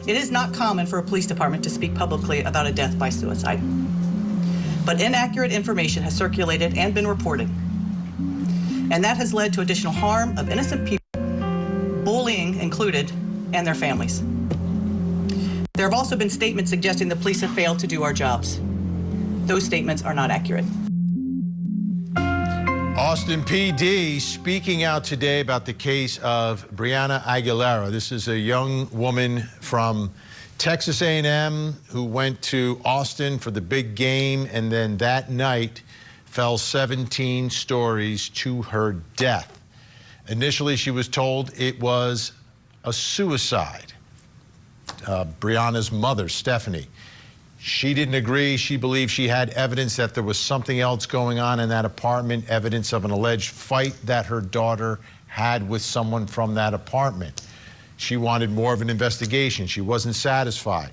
It is not common for a police department to speak publicly about a death by suicide. But inaccurate information has circulated and been reported. And that has led to additional harm of innocent people, bullying included, and their families. There have also been statements suggesting the police have failed to do our jobs. Those statements are not accurate. Austin PD speaking out today about the case of Brianna Aguilera. This is a young woman from Texas A&M who went to Austin for the big game and then that night fell 17 stories to her death. Initially, she was told it was a suicide. Brianna's mother, Stephanie, she didn't agree. She believed she had evidence that there was something else going on in that apartment, evidence of an alleged fight that her daughter had with someone from that apartment. She wanted more of an investigation. She wasn't satisfied.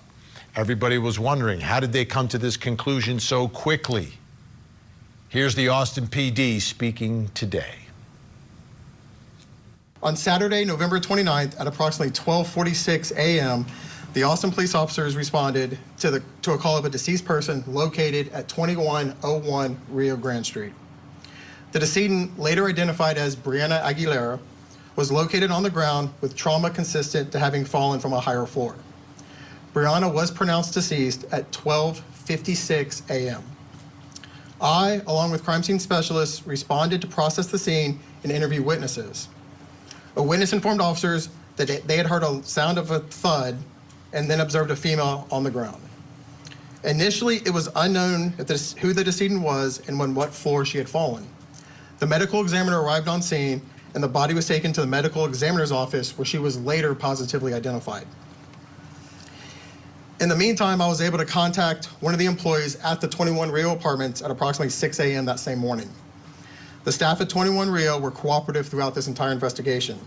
Everybody was wondering, how did they come to this conclusion so quickly? Here's the Austin PD speaking today. On Saturday, November 29th at approximately 12:46 a.m., the Austin police officers responded to a call of a deceased person located at 2101 Rio Grande Street. The decedent, later identified as Brianna Aguilera, was located on the ground with trauma consistent to having fallen from a higher floor. Brianna was pronounced deceased at 12:56 a.m. I, along with crime scene specialists, responded to process the scene and interview witnesses. A witness informed officers that they had heard a sound of a thud and then observed a female on the ground. Initially, it was unknown who the decedent was and on what floor she had fallen. The medical examiner arrived on scene and the body was taken to the medical examiner's office where she was later positively identified. In the meantime, I was able to contact one of the employees at the 21 Rio apartments at approximately 6 a.m. that same morning. The staff at 21 Rio were cooperative throughout this entire investigation.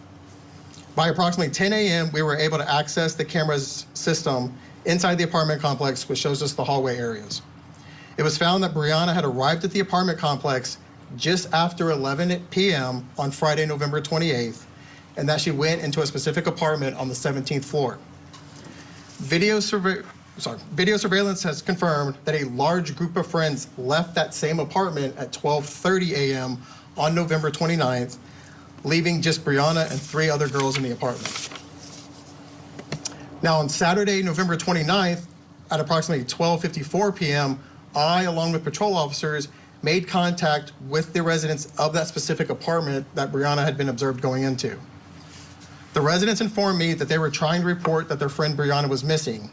By approximately 10 a.m., we were able to access the camera's system inside the apartment complex, which shows us the hallway areas. It was found that Brianna had arrived at the apartment complex just after 11 p.m. on Friday, November 28th, and that she went into a specific apartment on the 17th floor. Video surveillance has confirmed that a large group of friends left that same apartment at 12:30 a.m. on November 29th, leaving just Brianna and 3 other girls in the apartment. Now on Saturday, November 29th, at approximately 12:54 p.m., I, along with patrol officers, made contact with the residents of that specific apartment that Brianna had been observed going into. The residents informed me that they were trying to report that their friend Brianna was missing.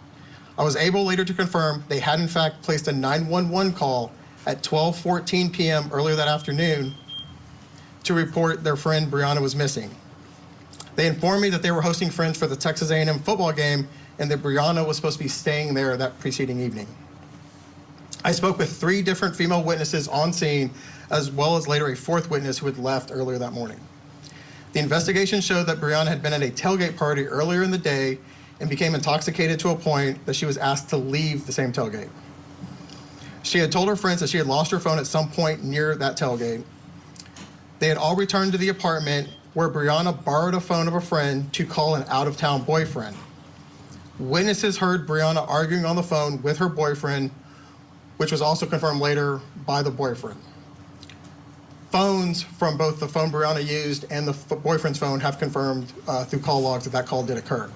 I was able later to confirm they had in fact placed a 911 call at 12:14 p.m. earlier that afternoon to report their friend Brianna was missing. They informed me that they were hosting friends for the Texas A&M football game and that Brianna was supposed to be staying there that preceding evening. I spoke with 3 different female witnesses on scene, as well as later a 4th witness who had left earlier that morning. The investigation showed that Brianna had been at a tailgate party earlier in the day and became intoxicated to a point that she was asked to leave the same tailgate. She had told her friends that she had lost her phone at some point near that tailgate. They had all returned to the apartment where Brianna borrowed a phone of a friend to call an out-of-town boyfriend. Witnesses heard Brianna arguing on the phone with her boyfriend, which was also confirmed later by the boyfriend. Phones from both the phone Brianna used and the boyfriend's phone have confirmed through call logs that call did occur.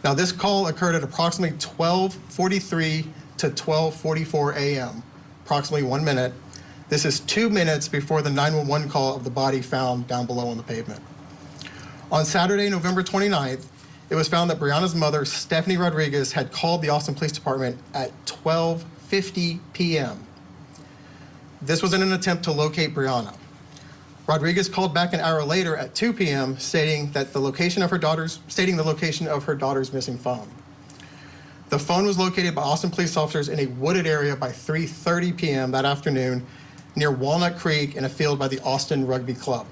Now this call occurred at approximately 12:43 to 12:44 a.m., approximately 1 minute. This is 2 minutes before the 911 call of the body found down below on the pavement. On Saturday, November 29th, it was found that Brianna's mother, Stephanie Rodriguez, had called the Austin Police Department at 12:50 p.m. This was in an attempt to locate Brianna. Rodriguez called back an hour later at 2 p.m. stating the location of her daughter's missing phone. The phone was located by Austin police officers in a wooded area by 3:30 p.m. that afternoon near Walnut Creek in a field by the Austin Rugby Club.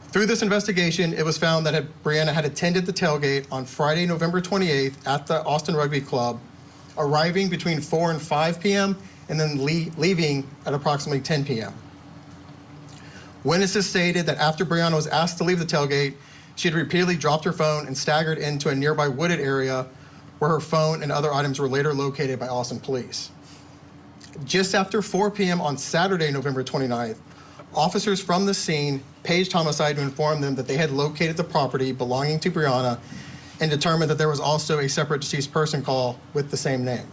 Through this investigation, it was found that Brianna had attended the tailgate on Friday, November 28th at the Austin Rugby Club, arriving between 4 and 5 p.m. and then leaving at approximately 10 p.m. Witnesses stated that after Brianna was asked to leave the tailgate, she had repeatedly dropped her phone and staggered into a nearby wooded area where her phone and other items were later located by Austin police. Just after 4 p.m. on Saturday, November 29th, officers from the scene paged homicide to inform them that they had located the property belonging to Brianna and determined that there was also a separate deceased person call with the same name.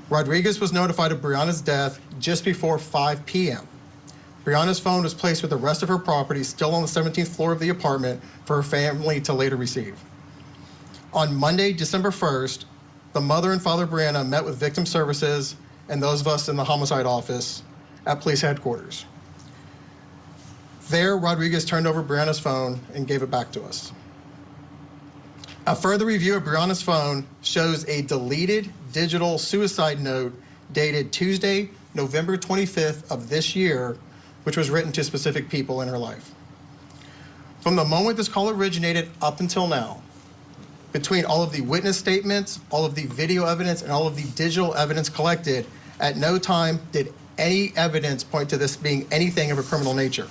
Rodriguez was notified of Brianna's death just before 5 p.m. Brianna's phone was placed with the rest of her property still on the 17th floor of the apartment for her family to later receive. On Monday, December 1st, the mother and father of Brianna met with victim services and those of us in the homicide office at police headquarters. There, Rodriguez turned over Brianna's phone and gave it back to us. A further review of Brianna's phone shows a deleted digital suicide note dated Tuesday, November 25th of this year, which was written to specific people in her life. From the moment this call originated up until now, between all of the witness statements, all of the video evidence, and all of the digital evidence collected, at no time did any evidence point to this being anything of a criminal nature.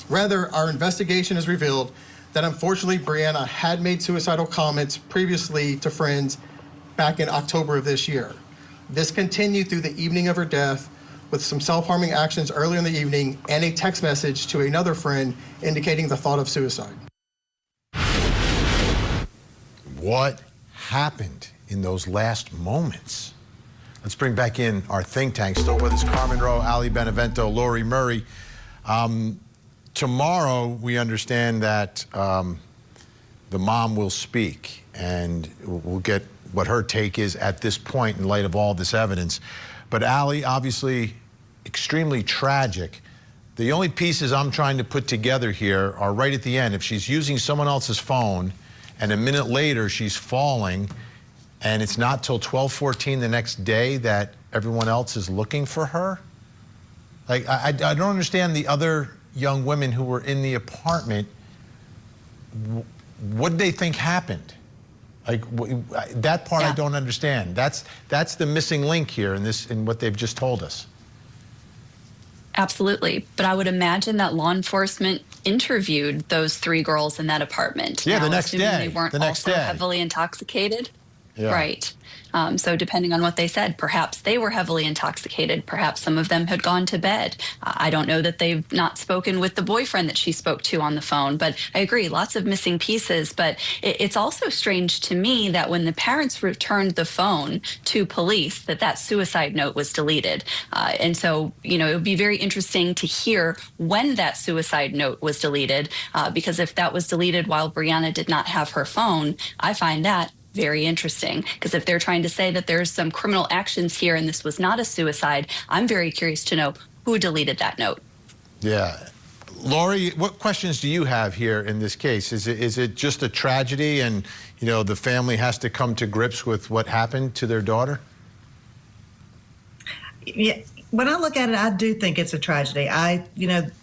Rather, our investigation has revealed that unfortunately Brianna had made suicidal comments previously to friends back in October of this year. This continued through the evening of her death with some self-harming actions earlier in the evening and a text message to another friend indicating the thought of suicide. What happened in those last moments? Let's bring back in our think tank. Still with us, Carmen Rowe, Ali Benevento, Lori Murray. Tomorrow, we understand that the mom will speak, and we'll get what her take is at this point in light of all this evidence. But Ali, obviously extremely tragic. The only pieces I'm trying to put together here are right at the end. If she's using someone else's phone and a minute later she's falling, and it's not till 12:14 the next day that everyone else is looking for her. Like, I don't understand the other young women who were in the apartment. What did they think happened? Like, that part I don't understand. That's the missing link here in what they've just told us. Absolutely. But I would imagine that law enforcement interviewed those 3 girls in that apartment. Yeah, now, the next day. They weren't the next also day. heavily intoxicated. Yeah. Right. So depending on what they said, perhaps they were heavily intoxicated. Perhaps some of them had gone to bed. I don't know that they've not spoken with the boyfriend that she spoke to on the phone, but I agree, lots of missing pieces. But it's also strange to me that when the parents returned the phone to police, that suicide note was deleted. And so, it would be very interesting to hear when that suicide note was deleted, because if that was deleted while Brianna did not have her phone, I find that very interesting, because if they're trying to say that there's some criminal actions here and this was not a suicide, I'm very curious to know who deleted that note. Yeah. Lori, what questions do you have here in this case? Is it just a tragedy and, the family has to come to grips with what happened to their daughter? Yeah, when I look at it, I do think it's a tragedy.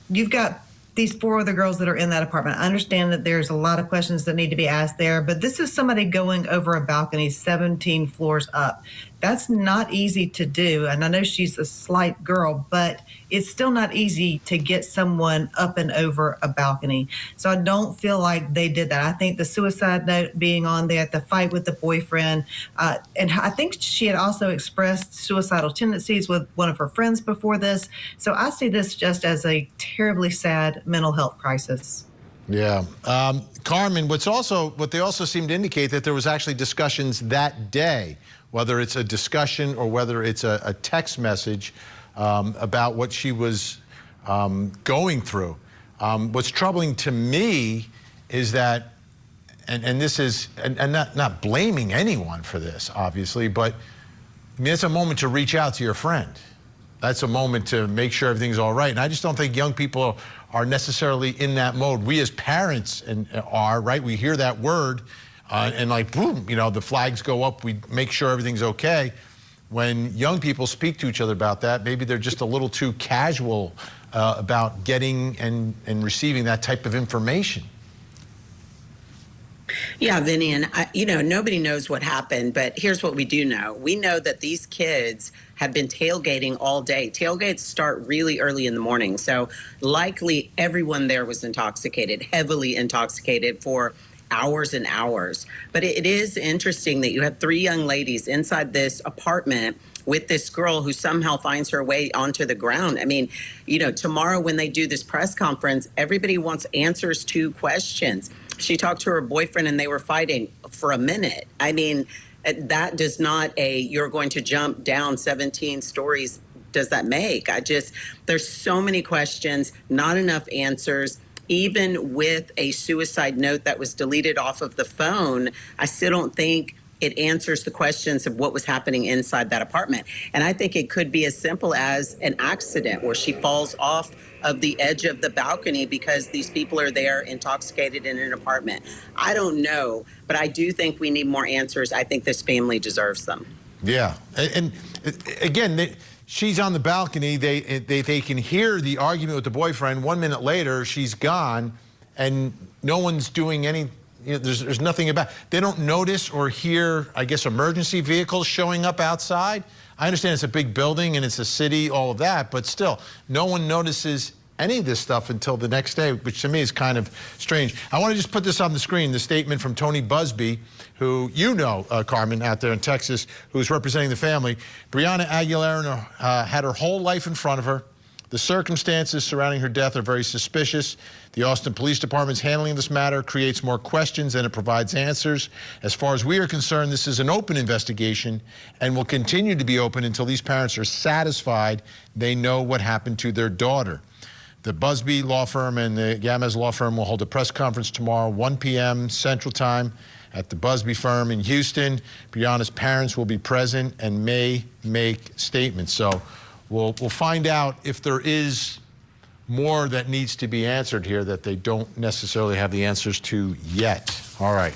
You've got these 4 other girls that are in that apartment. I understand that there's a lot of questions that need to be asked there, but this is somebody going over a balcony 17 floors up. That's not easy to do. And I know she's a slight girl, but it's still not easy to get someone up and over a balcony. So I don't feel like they did that. I think the suicide note being on there, the fight with the boyfriend, and I think she had also expressed suicidal tendencies with one of her friends before this. So I see this just as a terribly sad mental health crisis. Yeah. Carmen, what they also seem to indicate that there was actually discussions that day, whether it's a discussion or whether it's a text message about what she was going through. What's troubling to me is that, and this is, and not blaming anyone for this, obviously, but I mean, it's a moment to reach out to your friend. That's a moment to make sure everything's all right. And I just don't think young people are necessarily in that mode. We as parents are, right? We hear that word and like, boom, the flags go up. We make sure everything's okay. When young people speak to each other about that, maybe they're just a little too casual about getting and receiving that type of information. Yeah, Vinny, and nobody knows what happened, but here's what we do know. We know that these kids have been tailgating all day. Tailgates start really early in the morning, so likely everyone there was intoxicated, heavily intoxicated for hours and hours. But it is interesting that you had 3 young ladies inside this apartment with this girl who somehow finds her way onto the ground. I mean, you know, tomorrow when they do this press conference, everybody wants answers to questions. She talked to her boyfriend and they were fighting for a minute. I mean, that does not you're going to jump down 17 stories. Does that make? There's so many questions, not enough answers. Even with a suicide note that was deleted off of the phone, I still don't think it answers the questions of what was happening inside that apartment. And I think it could be as simple as an accident where she falls off of the edge of the balcony because these people are there intoxicated in an apartment. I don't know, but I do think we need more answers. I think this family deserves them. Yeah, and again, she's on the balcony. They can hear the argument with the boyfriend. 1 minute later, she's gone, and no one's doing any. You know, there's nothing about. They don't notice or hear, I guess, emergency vehicles showing up outside. I understand it's a big building and it's a city, all of that, but still, no one notices any of this stuff until the next day, which to me is kind of strange. I want to just put this on the screen, the statement from Tony Busby, who you know, Carmen, out there in Texas, who's representing the family. Brianna Aguilera had her whole life in front of her. The circumstances surrounding her death are very suspicious. The Austin Police Department's handling this matter creates more questions than it provides answers. As far as we are concerned, this is an open investigation and will continue to be open until these parents are satisfied they know what happened to their daughter. The Busby Law Firm and the Gamez Law Firm will hold a press conference tomorrow, 1 p.m. Central Time at the Busby Firm in Houston. Brianna's parents will be present and may make statements. So we'll find out if there is more that needs to be answered here that they don't necessarily have the answers to yet. All right.